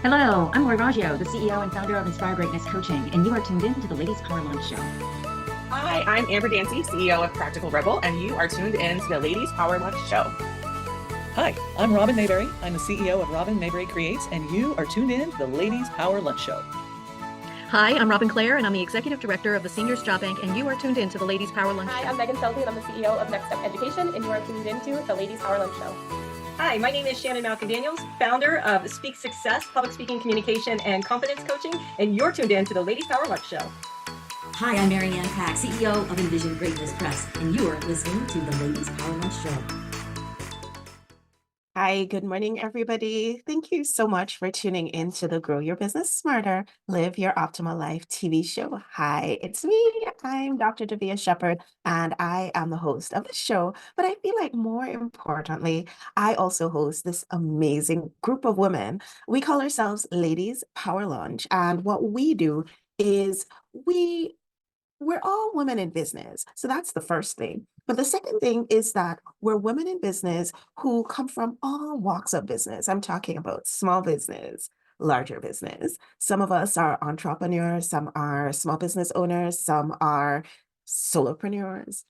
Hello, I'm Lori Raggio, the CEO and founder of Inspire Greatness Coaching, and you are tuned in to the Ladies Power Lunch Show. Hi, I'm Amber Dancy, CEO of Practical Rebel, and you are tuned in to the Ladies Power Lunch Show. Hi, I'm Robin Mayberry. I'm the CEO of Robin Mayberry Creates, and you are tuned in to the Ladies Power Lunch Show. Hi, I'm Robin Clare, and I'm the Executive Director of the Seniors Job Bank, and you are tuned in to the Ladies Power Lunch Show. Hi, I'm Megan Selby, and I'm the CEO of Next Step Education, and you are tuned into the Ladies Power Lunch Show. Hi, my name is Shannon Malcolm Daniels, founder of Speak Success, Public Speaking Communication, and Confidence Coaching, and you're tuned in to the Ladies Power Lunch Show. Hi, I'm Marianne Pack, CEO of Envision Greatness Press, and you are listening to the Ladies Power Lunch Show. Hi, good morning, everybody. Thank you so much for tuning in to the Grow Your Business Smarter, Live Your Optimal Life TV show. Hi, it's me. I'm Dr. Davia Shepherd, and I am the host of the show. But I feel like more importantly, I also host this amazing group of women. We call ourselves Ladies Power Lunch, and what we do is we're all women in business. So that's the first thing. But the second thing is that we're women in business who come from all walks of business. I'm talking about small business, larger business. Some of us are entrepreneurs, some are small business owners, some are solopreneurs.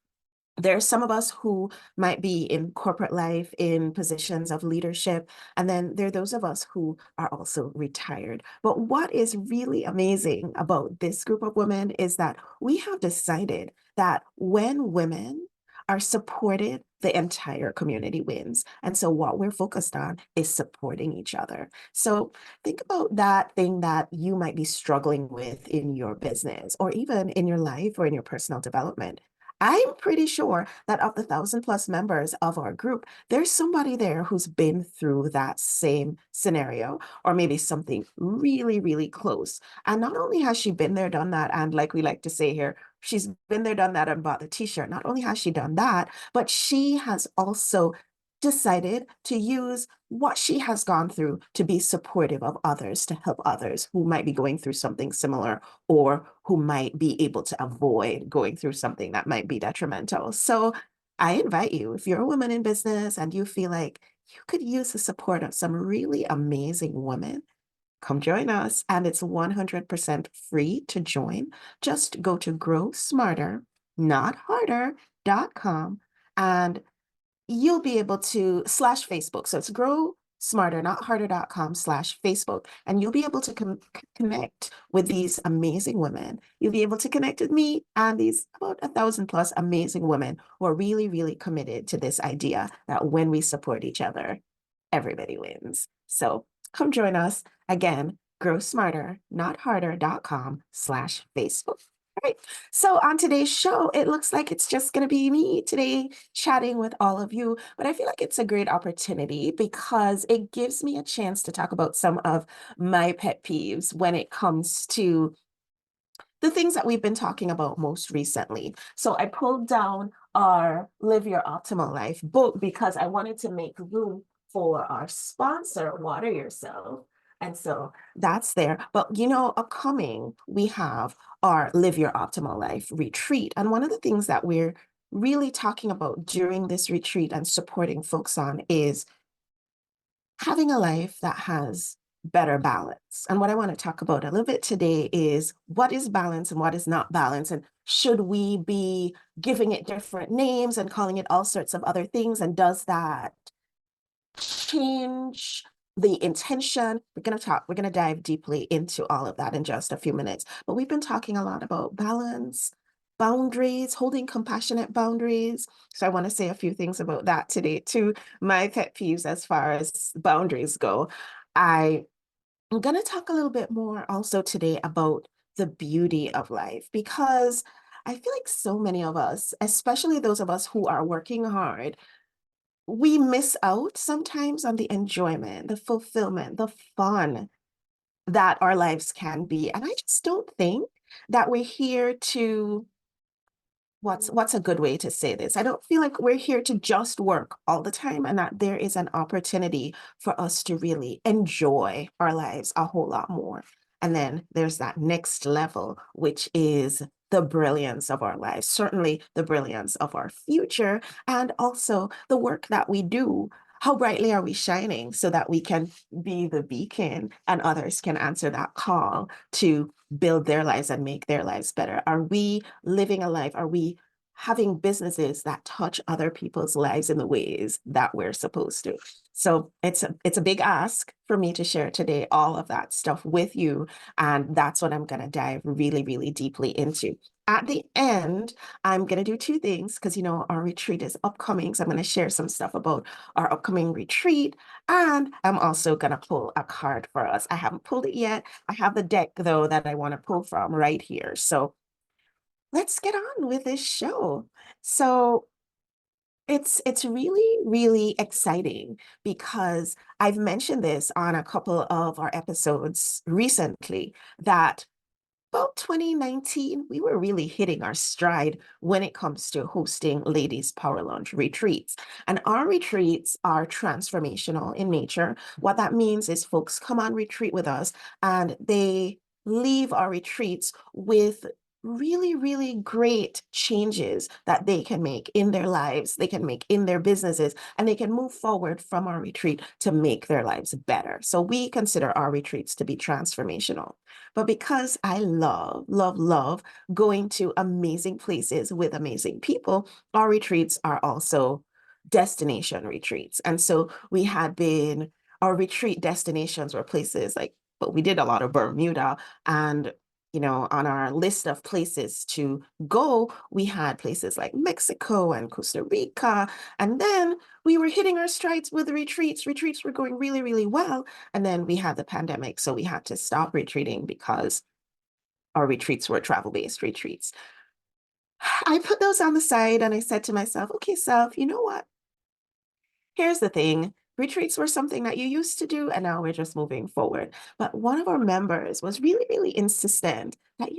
There are some of us who might be in corporate life in positions of leadership, and then there are those of us who are also retired. But what is really amazing about this group of women is that we have decided that when women are supported, the entire community wins. And so what we're focused on is supporting each other. So think about that thing that you might be struggling with in your business or even in your life or in your personal development. I'm pretty sure that of the 1,000+ members of our group, there's somebody there who's been through that same scenario, or maybe something really, really close. And not only has she been there, done that, and like we like to say here, she's been there, done that, and bought the t-shirt. Not only has she done that, but she has also decided to use what she has gone through to be supportive of others, to help others who might be going through something similar or who might be able to avoid going through something that might be detrimental. So I invite you, if you're a woman in business and you feel like you could use the support of some really amazing women, come join us. And it's 100% free to join. Just go to growsmarter.com and you'll be able to /Facebook. So it's growsmarter.harder.com/Facebook. And you'll be able to connect with these amazing women. You'll be able to connect with me and these about 1,000+ amazing women who are really, really committed to this idea that when we support each other, everybody wins. So come join us. Again, growsmarter.harder.com/Facebook. All right. So on today's show, it looks like it's just going to be me today chatting with all of you, but I feel like it's a great opportunity because it gives me a chance to talk about some of my pet peeves when it comes to the things that we've been talking about most recently. So I pulled down our Live Your Optimal Life book because I wanted to make room for our sponsor, Water Yourself. And so that's there. But upcoming, we have our Live Your Optimal Life retreat. And one of the things that we're really talking about during this retreat and supporting folks on is having a life that has better balance. And what I want to talk about a little bit today is what is balance and what is not balance. And should we be giving it different names and calling it all sorts of other things? And does that change the intention? We're going to dive deeply into all of that in just a few minutes. But we've been talking a lot about balance, boundaries, holding compassionate boundaries. So I want to say a few things about that today too. My pet peeves as far as boundaries go. I'm going to talk a little bit more also today about the beauty of life, because I feel like so many of us, especially those of us who are working hard, we miss out sometimes on the enjoyment, the fulfillment, the fun that our lives can be. And I just don't think that we're here to, what's a good way to say this? I don't feel like we're here to just work all the time, and that there is an opportunity for us to really enjoy our lives a whole lot more. And then there's that next level, which is the brilliance of our lives, certainly the brilliance of our future, and also the work that we do. how brightly are we shining so that we can be the beacon and others can answer that call to build their lives and make their lives better? Are we living a life? Are we having businesses that touch other people's lives in the ways that we're supposed to? So it's a big ask for me to share today all of that stuff with you. And that's what I'm going to dive really, really deeply into. At the end, I'm going to do two things because, our retreat is upcoming. So I'm going to share some stuff about our upcoming retreat. And I'm also going to pull a card for us. I haven't pulled it yet. I have the deck, though, that I want to pull from right here. So let's get on with this show. So it's really, really exciting because I've mentioned this on a couple of our episodes recently that about 2019, we were really hitting our stride when it comes to hosting Ladies Power Lunch retreats. And our retreats are transformational in nature. What that means is folks come on retreat with us and they leave our retreats with really, really great changes that they can make in their lives, they can make in their businesses, and they can move forward from our retreat to make their lives better. So we consider our retreats to be transformational. But because I love, love, love going to amazing places with amazing people, our retreats are also destination retreats. And so our retreat destinations were places but we did a lot of Bermuda and on our list of places to go, we had places like Mexico and Costa Rica. And then we were hitting our strides with retreats. Retreats were going really, really well. And then we had the pandemic. So we had to stop retreating because our retreats were travel-based retreats. I put those on the side and I said to myself, okay, self, you know what? Here's the thing. Retreats were something that you used to do, and now we're just moving forward. But one of our members was really, really insistent that,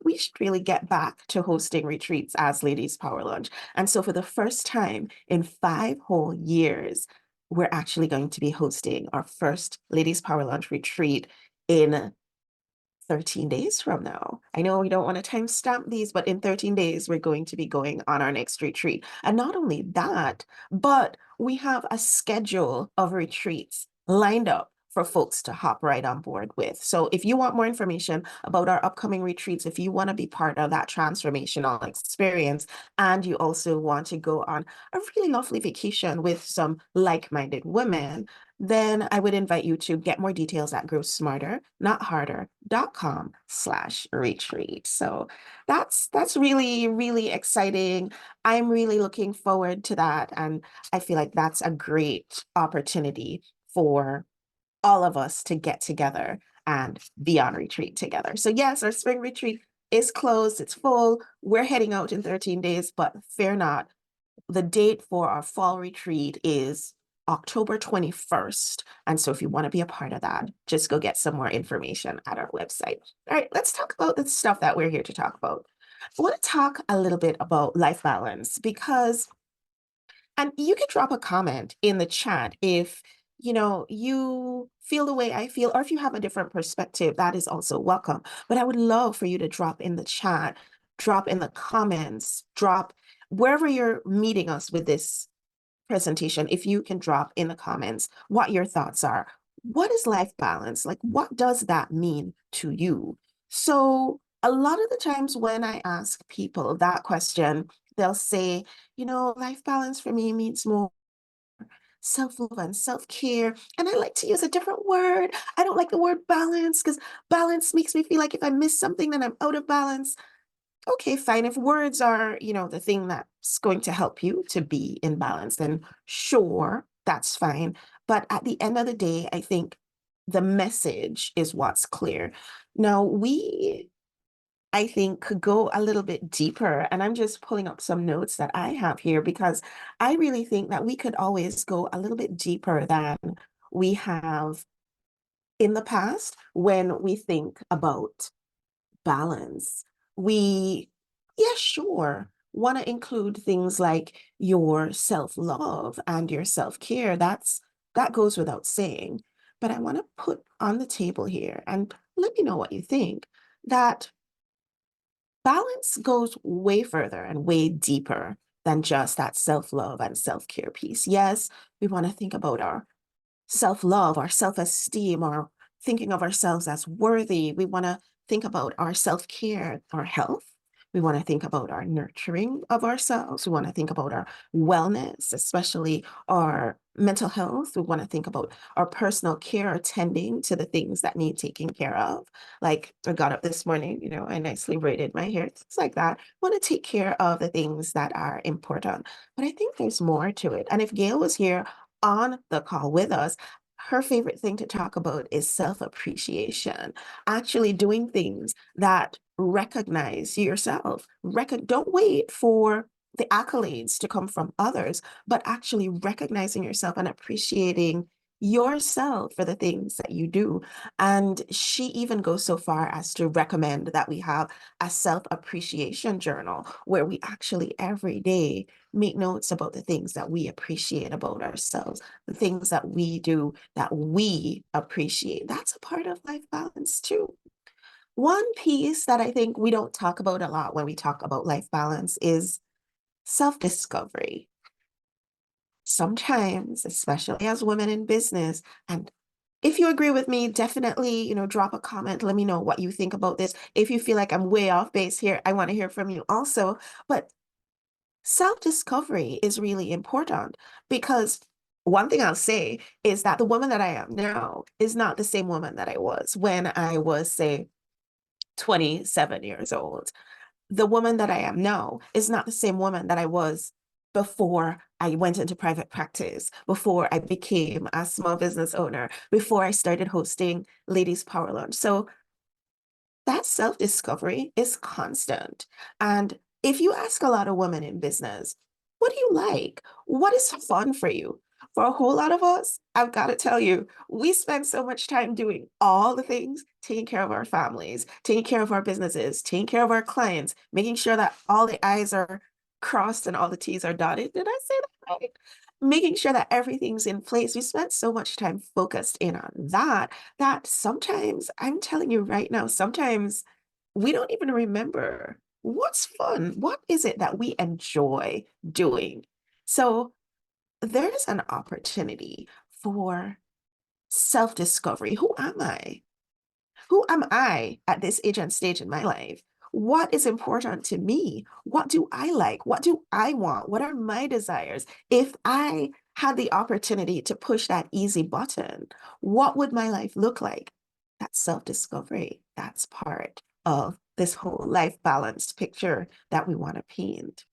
we should really get back to hosting retreats as Ladies Power Lunch. And so for the first time in 5 whole years, we're actually going to be hosting our first Ladies Power Lunch retreat in 13 days from now. I know we don't want to timestamp these, but in 13 days, we're going to be going on our next retreat. And not only that, but we have a schedule of retreats lined up for folks to hop right on board with. So if you want more information about our upcoming retreats, if you want to be part of that transformational experience, and you also want to go on a really lovely vacation with some like-minded women, then I would invite you to get more details at growsmarter.com/retreat. So that's really, really exciting. I'm really looking forward to that. And I feel like that's a great opportunity for all of us to get together and be on retreat together. So yes, our spring retreat is closed. It's full. We're heading out in 13 days, but fear not. The date for our fall retreat is October 21st. And so if you want to be a part of that, just go get some more information at our website. All right, let's talk about the stuff that we're here to talk about. I want to talk a little bit about life balance and you could drop a comment in the chat if you feel the way I feel, or if you have a different perspective, that is also welcome. But I would love for you to drop in the chat, drop in the comments, drop wherever you're meeting us with this presentation, if you can drop in the comments what your thoughts are. What is life balance? Like, what does that mean to you? So a lot of the times when I ask people that question, they'll say, life balance for me means more self-love and self-care. And I like to use a different word. I don't like the word balance because balance makes me feel like if I miss something, then I'm out of balance. Okay, fine. If words are, the thing that's going to help you to be in balance, then sure, that's fine. But at the end of the day, I think the message is what's clear. Now, I think, could go a little bit deeper, and I'm just pulling up some notes that I have here because I really think that we could always go a little bit deeper than we have in the past when we think about balance. We, yeah, sure, want to include things like your self-love and your self-care. That goes without saying. But I want to put on the table here and let me know what you think, that balance goes way further and way deeper than just that self-love and self-care piece. Yes, we want to think about our self-love, our self-esteem, our thinking of ourselves as worthy. We want to think about our self-care, our health. We want to think about our nurturing of ourselves. We want to think about our wellness, especially our mental health. We want to think about our personal care, attending to the things that need taking care of. Like I got up this morning, I nicely braided my hair, things like that. I want to take care of the things that are important. But I think there's more to it. And if Gail was here on the call with us, her favorite thing to talk about is self-appreciation, actually doing things that recognize yourself. Don't wait for the accolades to come from others, but actually recognizing yourself and appreciating yourself for the things that you do. And she even goes so far as to recommend that we have a self-appreciation journal where we actually every day make notes about the things that we appreciate about ourselves, the things that we do that we appreciate. That's a part of life balance too. One piece that I think we don't talk about a lot when we talk about life balance is self-discovery. Sometimes, especially as women in business, and if you agree with me, definitely, drop a comment. Let me know what you think about this. If you feel like I'm way off base here, I want to hear from you also. But self-discovery is really important because one thing I'll say is that the woman that I am now is not the same woman that I was when I was, say, 27 years old. The woman that I am now is not the same woman that I was before I went into private practice, before I became a small business owner, before I started hosting Ladies Power Lunch. So that self-discovery is constant. And if you ask a lot of women in business, what do you like? What is fun for you? For a whole lot of us, I've got to tell you, we spend so much time doing all the things, taking care of our families, taking care of our businesses, taking care of our clients, making sure that all the I's are crossed and all the T's are dotted. Did I say that right? Making sure that everything's in place. We spent so much time focused in on that sometimes, I'm telling you right now, sometimes we don't even remember what's fun. What is it that we enjoy doing? So there's an opportunity for self-discovery. Who am I? Who am I at this age and stage in my life? What is important to me? What do I like? What do I want? What are my desires? If I had the opportunity to push that easy button, what would my life look like? That's self-discovery. That's part of this whole life balance picture that we want to paint.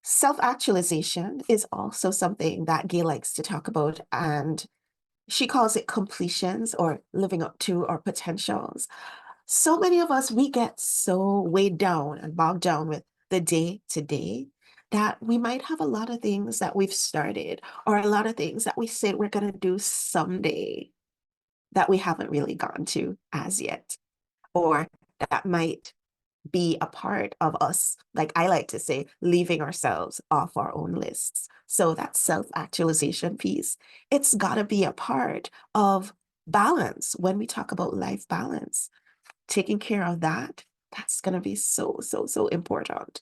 Self-actualization is also something that Gay likes to talk about, and she calls it completions or living up to our potentials. So many of us, we get so weighed down and bogged down with the day to day that we might have a lot of things that we've started or a lot of things that we said we're going to do someday that we haven't really gotten to as yet, or that might be a part of us, like I like to say, leaving ourselves off our own lists. So that self-actualization piece, it's got to be a part of balance when we talk about life balance. Taking care of that, that's going to be so, so, so important.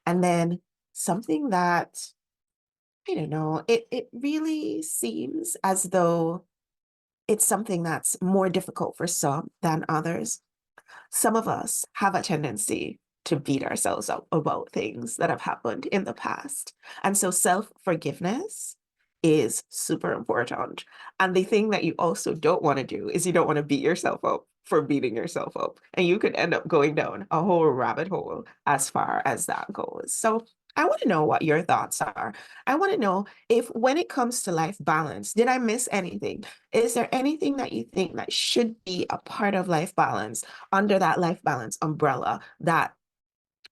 And then something that, I don't know, it really seems as though it's something that's more difficult for some than others. Some of us have a tendency to beat ourselves up about things that have happened in the past. And so self-forgiveness is super important. And the thing that you also don't want to do is you don't want to beat yourself up for beating yourself up. And you could end up going down a whole rabbit hole as far as that goes. So I want to know what your thoughts are. I want to know if when it comes to life balance, did I miss anything? Is there anything that you think that should be a part of life balance under that life balance umbrella that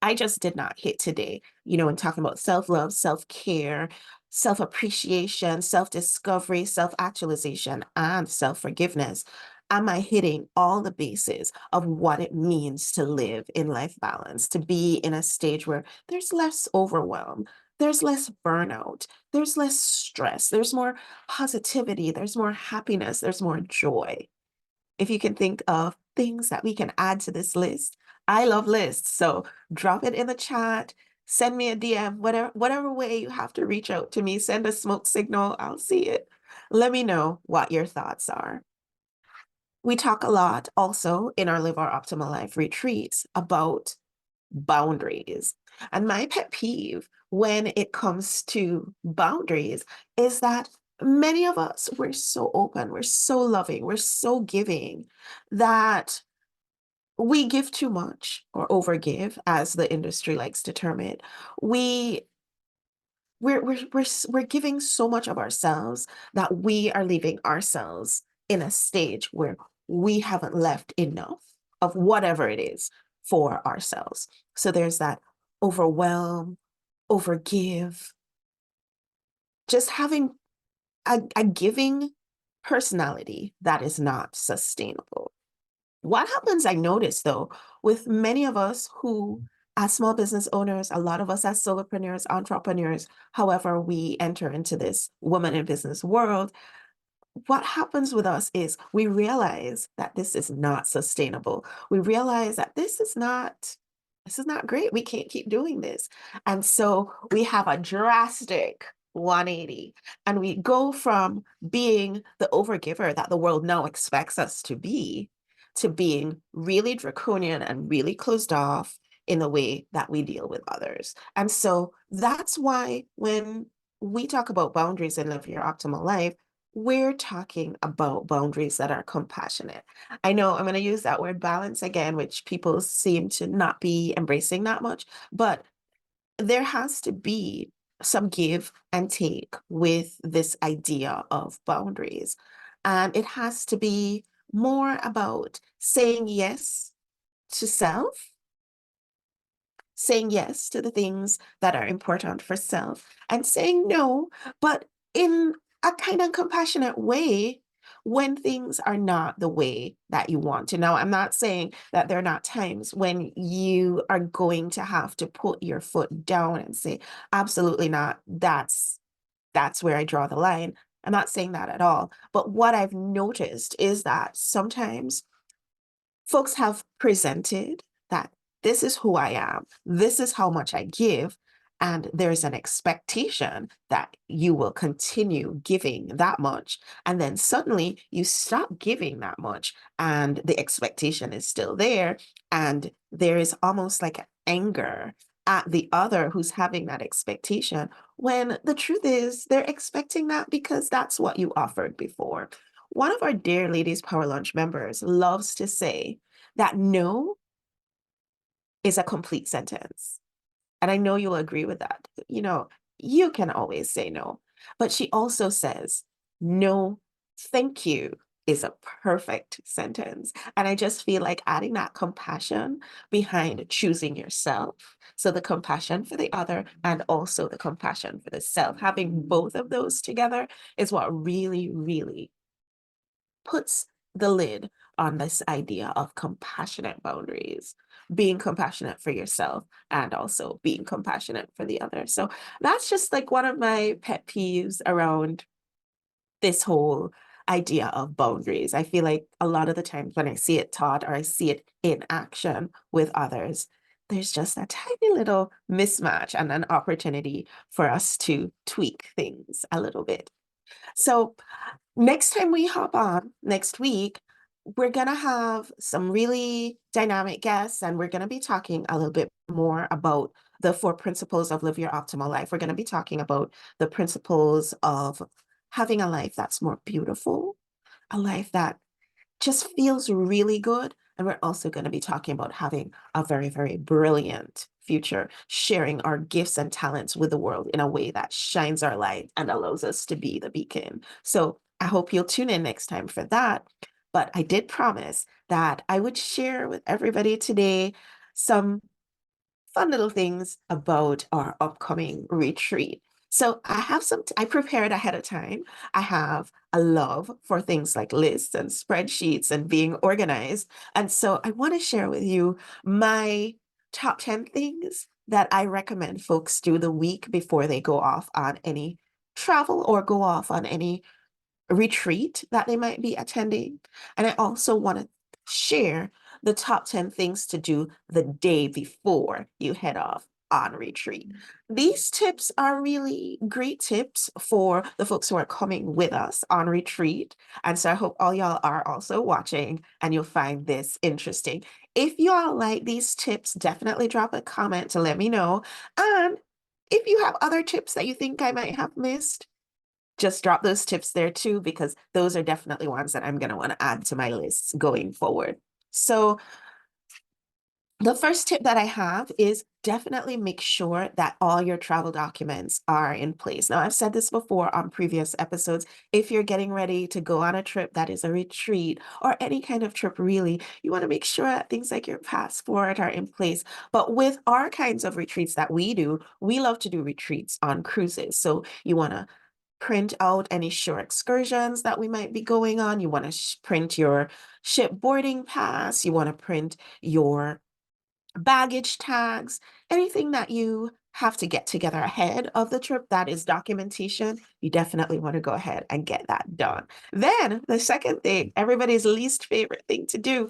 I just did not hit today, in talking about self-love, self-care, self-appreciation, self-discovery, self-actualization, and self-forgiveness? Am I hitting all the bases of what it means to live in life balance, to be in a stage where there's less overwhelm, there's less burnout, there's less stress, there's more positivity, there's more happiness, there's more joy? If you can think of things that we can add to this list, I love lists. So drop it in the chat, send me a DM, whatever way you have to reach out to me, send a smoke signal, I'll see it. Let me know what your thoughts are. We talk a lot also in our Live Our Optimal Life retreats about boundaries. And my pet peeve when it comes to boundaries is that many of us, we're so open, we're so loving, we're so giving that we give too much or overgive, as the industry likes to term it. We we're giving so much of ourselves that we are leaving ourselves in a stage where we haven't left enough of whatever it is for ourselves. So there's that overwhelm, overgive, just having a giving personality that is not sustainable. What happens, I notice though, with many of us who, as small business owners, a lot of us as solopreneurs, entrepreneurs, however we enter into this woman in business world, what happens with us is we realize that this is not sustainable. We realize that this is not great. We can't keep doing this. And so we have a drastic 180 and we go from being the overgiver that the world now expects us to being really draconian and really closed off in the way that we deal with others. And so that's why when we talk about boundaries and live your optimal life, we're talking about boundaries that are compassionate. I know I'm going to use that word balance again, which people seem to not be embracing that much, but there has to be some give and take with this idea of boundaries. And it has to be more about saying yes to self, saying yes to the things that are important for self, and saying no, but in a kind of compassionate way when things are not the way that you want to. Now, I'm not saying that there are not times when you are going to have to put your foot down and say, absolutely not. That's where I draw the line. I'm not saying that at all. But what I've noticed is that sometimes folks have presented that this is who I am, this is how much I give, and there's an expectation that you will continue giving that much. And then suddenly you stop giving that much, and the expectation is still there. And there is almost like anger at the other who's having that expectation, when the truth is they're expecting that because that's what you offered before. One of our dear Ladies Power Lunch members loves to say that no is a complete sentence. And I know you'll agree with that. You can always say no. But she also says, no, thank you is a perfect sentence. And I just feel like adding that compassion behind choosing yourself. So the compassion for the other and also the compassion for the self, having both of those together is what really, really puts the lid on this idea of compassionate boundaries, being compassionate for yourself and also being compassionate for the other. So that's just like one of my pet peeves around this whole idea of boundaries. I feel like a lot of the times when I see it taught or I see it in action with others, there's just a tiny little mismatch and an opportunity for us to tweak things a little bit. So next time we hop on next week, we're going to have some really dynamic guests, and we're going to be talking a little bit more about the 4 principles of Live Your Optimal Life. We're going to be talking about the principles of having a life that's more beautiful, a life that just feels really good. And we're also going to be talking about having a very, very brilliant future, sharing our gifts and talents with the world in a way that shines our light and allows us to be the beacon. So I hope you'll tune in next time for that. But I did promise that I would share with everybody today some fun little things about our upcoming retreat. So I prepared ahead of time. I have a love for things like lists and spreadsheets and being organized. And so I want to share with you my top 10 things that I recommend folks do the week before they go off on any travel or go off on any retreat that they might be attending. And I also want to share the top 10 things to do the day before you head off. on retreat. These tips are really great tips for the folks who are coming with us on retreat. And so I hope all y'all are also watching and you'll find this interesting. If y'all like these tips, definitely drop a comment to let me know. And if you have other tips that you think I might have missed, just drop those tips there too, because those are definitely ones that I'm going to want to add to my list going forward. So the first tip that I have is definitely make sure that all your travel documents are in place. Now, I've said this before on previous episodes. If you're getting ready to go on a trip that is a retreat or any kind of trip, really, you want to make sure that things like your passport are in place. But with our kinds of retreats that we do, we love to do retreats on cruises. So you want to print out any shore excursions that we might be going on. You want to print your ship boarding pass. You want to print your baggage tags, anything that you have to get together ahead of the trip that is documentation, you definitely want to go ahead and get that done. Then the second thing, everybody's least favorite thing to do,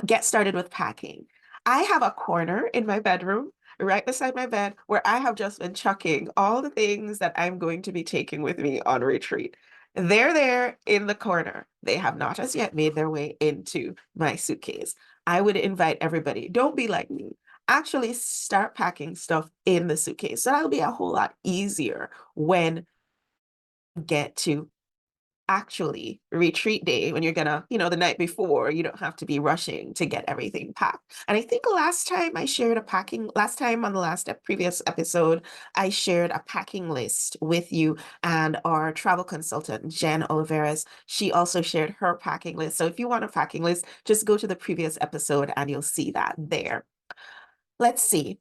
get started with packing. I have a corner in my bedroom right beside my bed where I have just been chucking all the things that I'm going to be taking with me on retreat. They're there in the corner. They have not as yet made their way into my suitcase. I would invite everybody, don't be like me. Actually start packing stuff in the suitcase. So that'll be a whole lot easier when you get to actually retreat day, when you're gonna, the night before, you don't have to be rushing to get everything packed. And I think last time on the previous episode, I shared a packing list with you, and our travel consultant, Jen Oliveras, she also shared her packing list. So if you want a packing list, just go to the previous episode and you'll see that there. Let's see.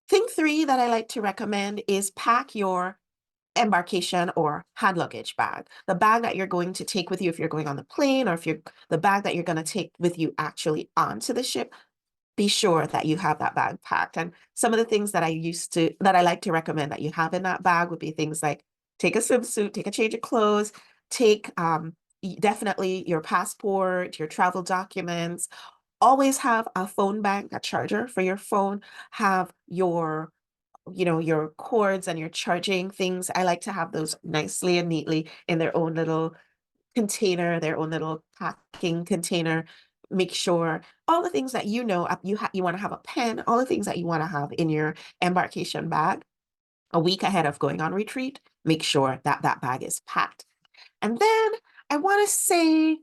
Thing 3 that I like to recommend is pack your embarkation or hand luggage bag, the bag that you're going to take with you if you're going on the plane, or if you're the bag that you're going to take with you actually onto the ship. Be sure that you have that bag packed. And some of the things that I like to recommend that you have in that bag would be things like take a swimsuit, take a change of clothes, take definitely your passport, your travel documents. Always have a phone bank, a charger for your phone, have your cords and your charging things. I like to have those nicely and neatly in their own little container, their own little packing container. Make sure all the things that you want to have a pen, all the things that you want to have in your embarkation bag a week ahead of going on retreat. Make sure that that bag is packed. And then I want to say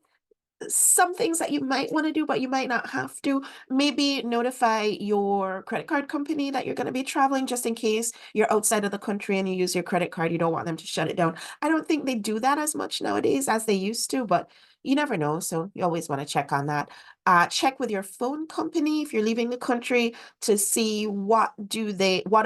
some things that you might want to do, but you might not have to. Maybe notify your credit card company that you're going to be traveling, just in case you're outside of the country and you use your credit card. You don't want them to shut it down. I don't think they do that as much nowadays as they used to, but you never know. So you always want to check on that. Check with your phone company if you're leaving the country to see what are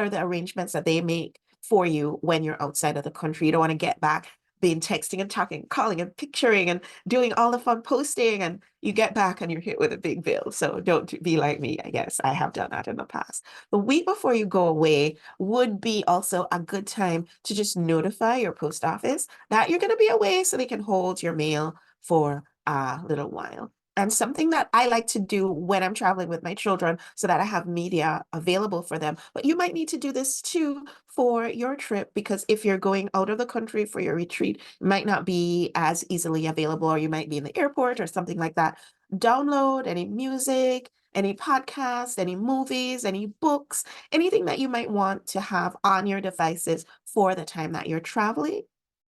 the arrangements that they make for you when you're outside of the country. You don't want to get back being texting and talking, calling and picturing and doing all the fun posting, and you get back and you're hit with a big bill. So don't be like me. I guess I have done that in the past. The week before you go away would be also a good time to just notify your post office that you're going to be away so they can hold your mail for a little while. And something that I like to do when I'm traveling with my children so that I have media available for them. But you might need to do this too for your trip, because if you're going out of the country for your retreat, it might not be as easily available, or you might be in the airport or something like that. Download any music, any podcasts, any movies, any books, anything that you might want to have on your devices for the time that you're traveling.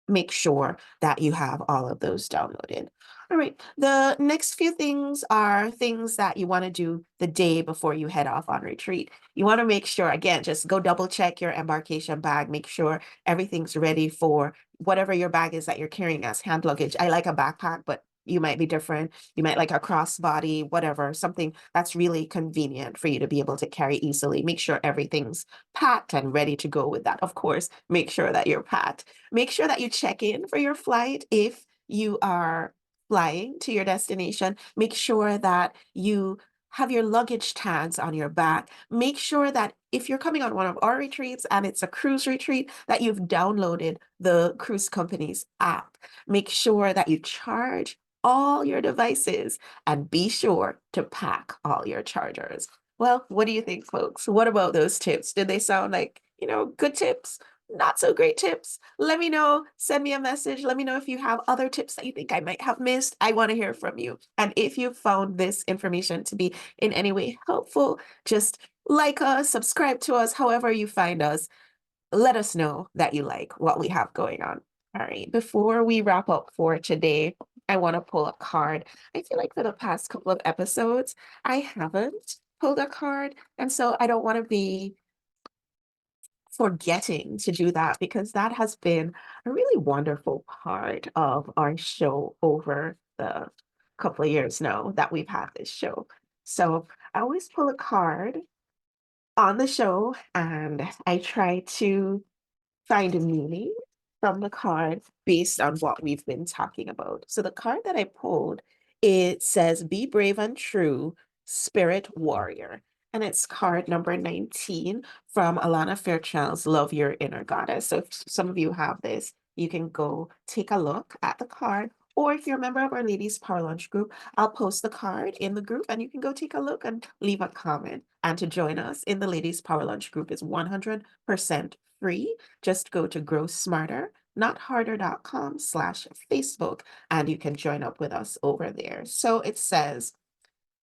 Make sure that you have all of those downloaded. All right, the next few things are things that you want to do the day before you head off on retreat. You want to make sure, again, just go double check your embarkation bag, make sure everything's ready for whatever your bag is that you're carrying as hand luggage. I like a backpack, but you might be different. You might like a crossbody, whatever, something that's really convenient for you to be able to carry easily. Make sure everything's packed and ready to go with that. Of course, make sure that you're packed. Make sure that you check in for your flight if you are flying to your destination. Make sure that you have your luggage tags on your back. Make sure that if you're coming on one of our retreats and it's a cruise retreat, that you've downloaded the cruise company's app. Make sure that you charge all your devices and be sure to pack all your chargers. Well, what do you think, folks? What about those tips? Did they sound like, good tips? Not so great tips? Let me know. Send me a message. Let me know if you have other tips that you think I might have missed. I want to hear from you. And if you found this information to be in any way helpful, just like us, subscribe to us, however you find us. Let us know that you like what we have going on. All right. Before we wrap up for today, I want to pull a card. I feel like for the past couple of episodes, I haven't pulled a card. And so I don't want to be forgetting to do that because that has been a really wonderful part of our show over the couple of years now that we've had this show. So I always pull a card on the show and I try to find a meaning from the card based on what we've been talking about. So the card that I pulled, it says, "Be brave and true, spirit warrior." And it's card number 19 from Alana Fairchild's Love Your Inner Goddess. So if some of you have this, you can go take a look at the card. Or if you're a member of our Ladies Power Lunch group, I'll post the card in the group and you can go take a look and leave a comment. And to join us in the Ladies Power Lunch group is 100% free. Just go to growsmarter.notharder.com/Facebook and you can join up with us over there. So it says,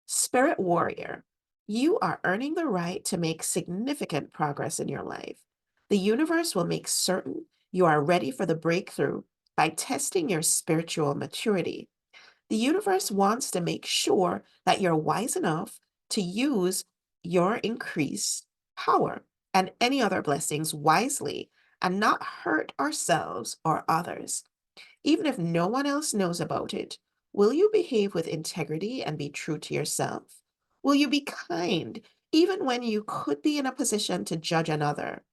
"Spirit warrior, you are earning the right to make significant progress in your life. The universe will make certain you are ready for the breakthrough by testing your spiritual maturity. The universe wants to make sure that you're wise enough to use your increased power and any other blessings wisely and not hurt ourselves or others. Even if no one else knows about it, will you behave with integrity and be true to yourself? Will you be kind even when you could be in a position to judge another?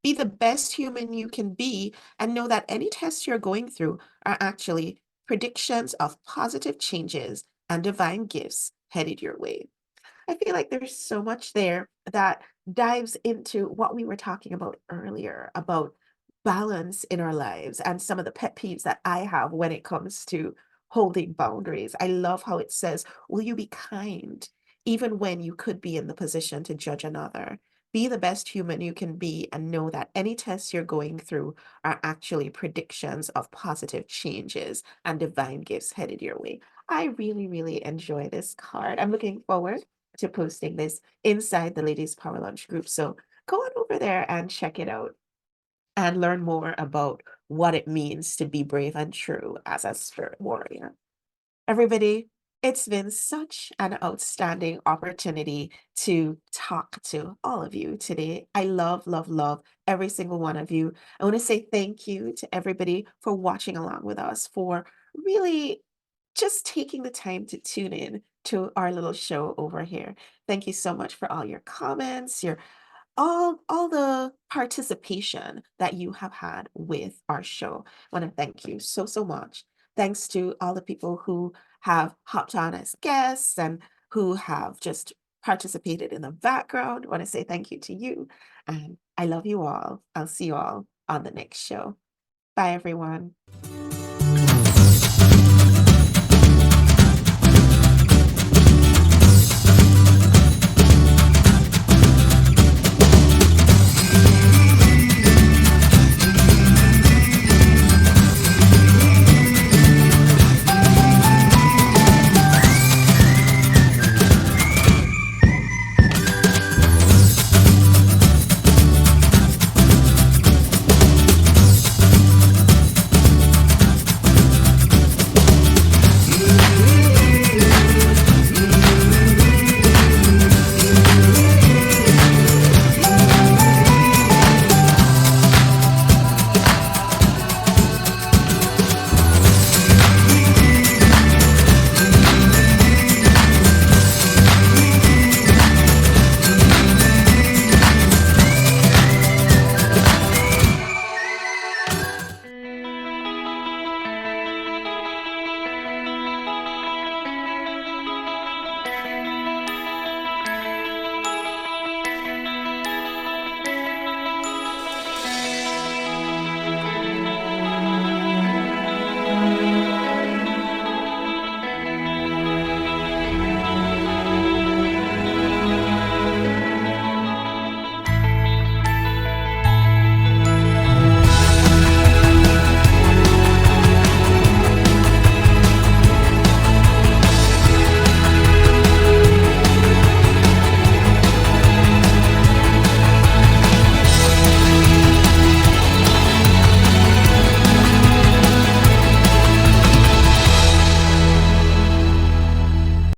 Be the best human you can be and know that any tests you're going through are actually predictions of positive changes and divine gifts headed your way." I feel like there's so much there that dives into what we were talking about earlier about balance in our lives and some of the pet peeves that I have when it comes to holding boundaries. I love how it says, "Will you be kind even when you could be in the position to judge another? Be the best human you can be and know that any tests you're going through are actually predictions of positive changes and divine gifts headed your way." I really, really enjoy this card. I'm looking forward to posting this inside the Ladies Power Lunch group. So go on over there and check it out and learn more about what it means to be brave and true as a spirit warrior. Everybody, it's been such an outstanding opportunity to talk to all of you today. I love, love, love every single one of you. I want to say thank you to everybody for watching along with us, for really just taking the time to tune in to our little show over here. Thank you so much for all your comments, your all the participation that you have had with our show. I want to thank you so, so much. Thanks to all the people who have hopped on as guests and who have just participated in the background. I want to say thank you to you. And I love you all. I'll see you all on the next show. Bye, everyone.